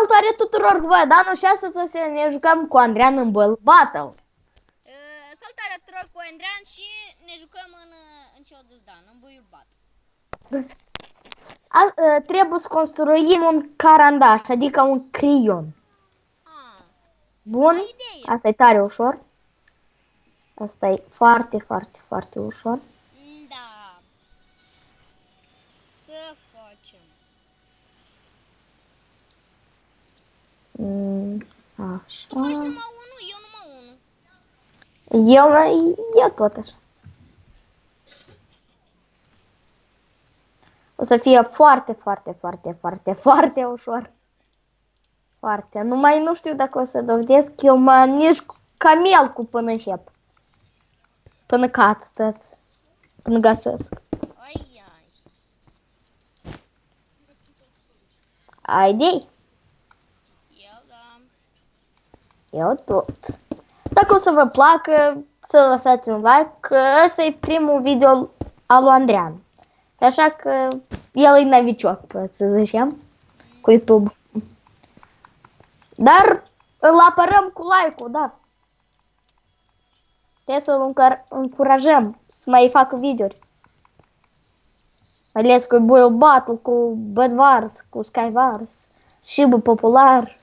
Salutare tuturor, văd anul și astăzi o să ne jucăm cu Andrean în Build Battle. Salutare tuturor, cu Andrean și ne jucăm în ce o Dan, în Build Battle. Trebuie să construim un carandaș, adică un creion. Bun, asta e tare ușor. Asta e foarte, foarte, foarte ușor. Da. Să facem. Așa. Tu faci numai unul, eu numai unul. Eu tot așa. O să fie foarte, foarte, foarte, foarte, foarte ușor. Foarte. Numai nu știu dacă o să dovedesc. Eu mă nici camel cu până încep. Până cad, tot. Până găsesc. Ai. Haide-i. Eu da. Eu tot. Dacă o să vă placă, să lăsați un like, că ăsta e primul video al lui Andrean. Așa că el e novicior, să zicem, cu YouTube. Dar îl apărăm cu like-ul, da. Trebuie să-l încurajăm să mai facă videouri. Ales cu Build Battle, cu Bedwars, cu Skywars, și popular.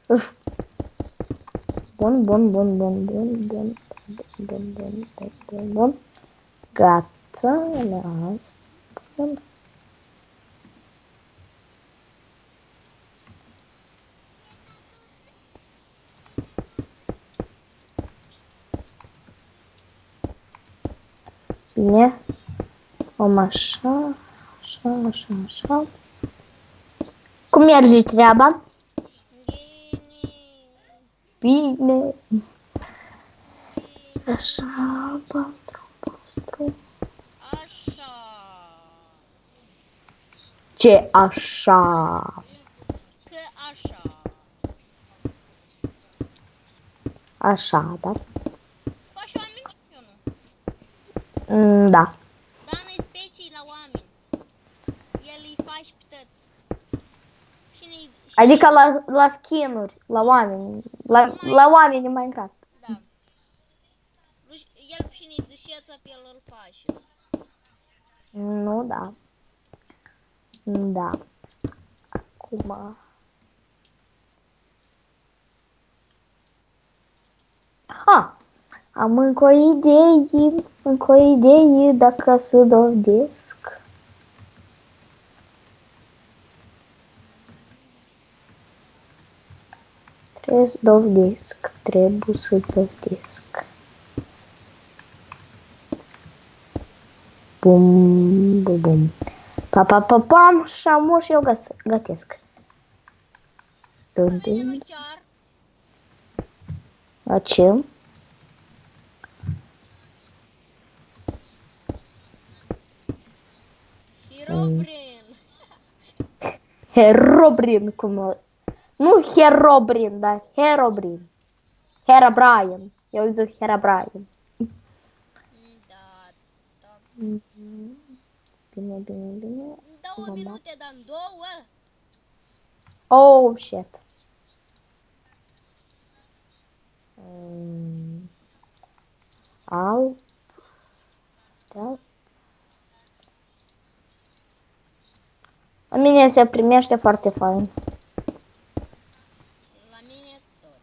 Bun. Gata, las. Bun. Bine. Om așa. Cum merge treaba? Bine. Așa, pastru. Așa. Ce așa? Că așa. Așa, da? Faci oameni? Eu nu. Da. Dan e specii la oameni. El îi faci pătăți. Adică la skin-uri, la oameni. La oameni din Minecraft. Da. El și ne ziceața pe el îl faci. Nu, da. Da. Acum... Am încă o idee dacă să dovedesc. Trebuie să dovedesc. Bum. Pam, și am și eu gătesc. Dun. La ce? Herobrine, cum... Nu Herobrine, dar Herobrine. Herobrine. Eu zic Herobrine. Da. Bine. 2 minute, Dan, 2. Oh, shit. Au. La mine se primește foarte fain. La mine tot.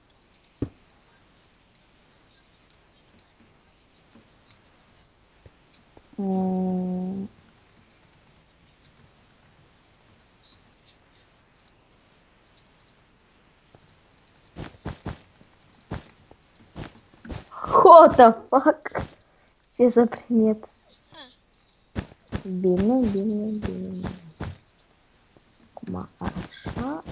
What the fuck? Ce s-a primit? Bine. Acum așa.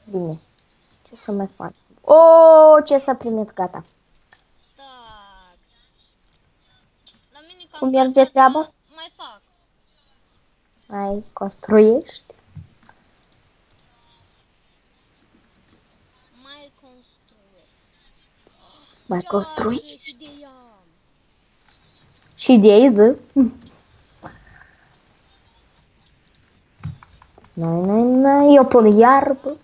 Bine. Ce să mai fac? Oh, ce s-a primit, gata. La mine cum merge treaba? Mai fac. Mai construiești? Mai construiesc. Și Și Daisy. Nai, eu pun iarbă.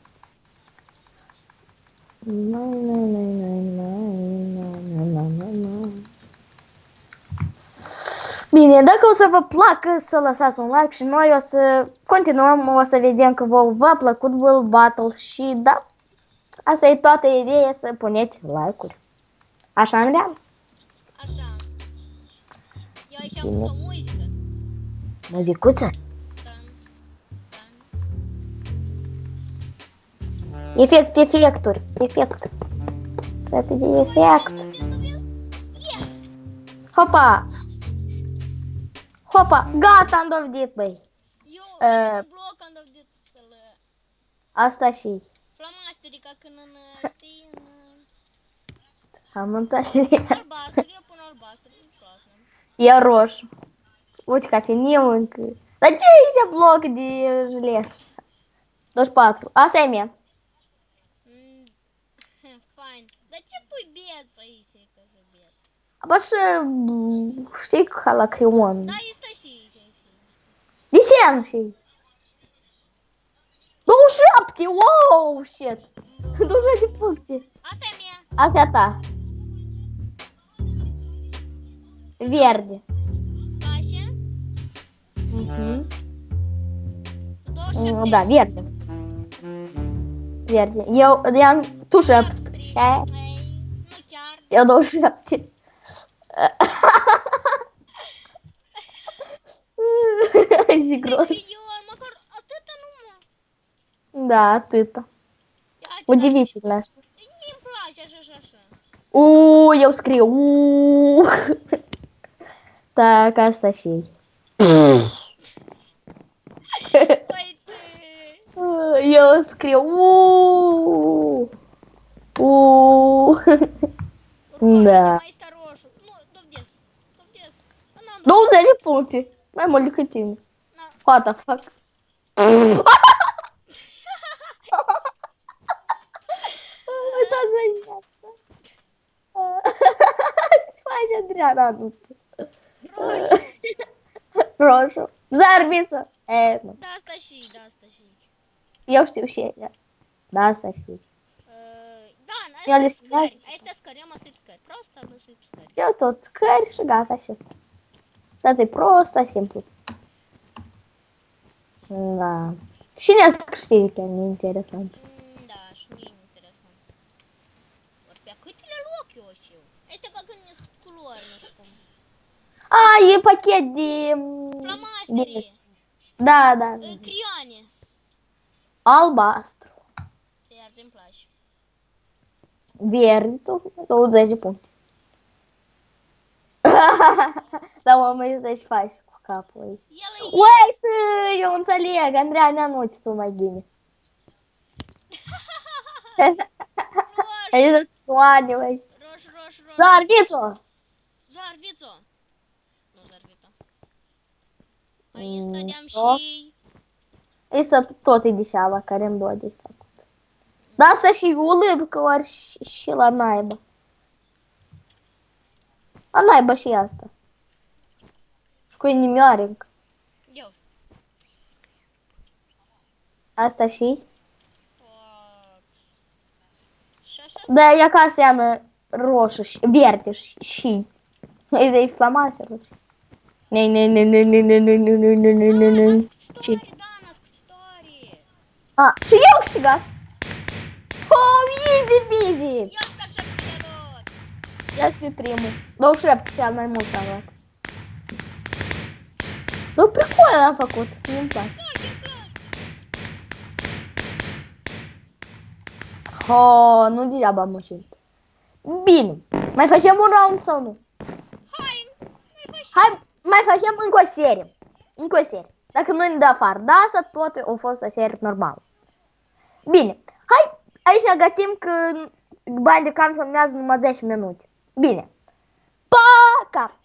Bine, dacă o să vă placă să lăsați un like și noi o să continuăm, o să vedem că v-a plăcut World Battle și da, asta e toată ideea, să puneți like-uri. Așa în real. Așa. Eu aici am pus o muzică. Muzicuță? Tan, tan. Efecturi. Repede, efect. Hopa, gata, am dovedit, băi. Eu bloc am dovedit să-l... Asta și Flamasterii ca când știi, am înțeles. albastru, eu pun albastru, e clasă. E roșu. Uite, cafeniu încă. Dar ce e aici bloc de jelez? 24. Asta e mea. Fain. Dar ce pui bieț aici? Că e bieț. Bă, și știi ca la creion. Da, este și. Desen și 27, wow, shit. 20 de puncte. Asta e mea. Asta e a ta. Verde. Așa? Mhm. 27. Da, verde. Verde. Tu 17. Ei, nu chiar. Eu 27. Și gros. Creion, măcar atâta numai. Da, atâta. Удивительно asta. Mi-mi place așa. Eu scriu. Так, asta și. Uite. Eu scriu. Da. Mai este roșu. Nu, dovedesc. 20 de puncte. Mai mult decât tine. What the fuck? Uitați-vă asta. Ce faci, Adriana? Nu știu. Roșu. Zarbiță. Nu. Da, asta și. Eu știu și ea. Da, asta știu. Da, Eu le astea scriu. scări. Astea scări, eu mă sip scări. Prost, mă sip scări. Eu tot scări și gata și. Asta e prost, e simplu. Da. Cine să câștige, chiar nu e interesant. Da, și mie e interesant. Ori pe câtele loc eu știu. Este ca când ne culori, nu știu cum. E pachet de... Flamasterii. Da. Crioane. Albastru. Iar îmi place. Verde, 20 de puncte. Da, mă, să-și faci cu capul aici. El e... Uite, eu înțeleg, Andreea, nu uiți tu mai bine. Aici sunt soane, băi. Roșu. Zarvițo! Zarvițo. Nu zarvițo. Aici stădeam stop. și... Este tot e deșeaba care îmi doar de făcut. Da, să și ulâbcă ori și la naiba. La naiba și asta. Și cu inimioare încă. Eu. Asta și? Și așa... Da, e ca seamă roșu și verde și. Îi zici flamaserul. Ne. Și... Da, născătoare. Și eu câștigat. Easy. Eu ca așa câștigador. Ia să fii primul. 27 cel mai mult am luat. Bă, pricol l-am făcut. Nu-mi place. Nu degeaba am muncit. Bine. Mai facem un round sau nu? Hai, mai facem încă o serie. Dacă nu ne dă afară. Da, să tot a fost o serie normală. Bine. Hai, aici ne gătim că bani de cam filmează numai 10 minute. Bine. Paca!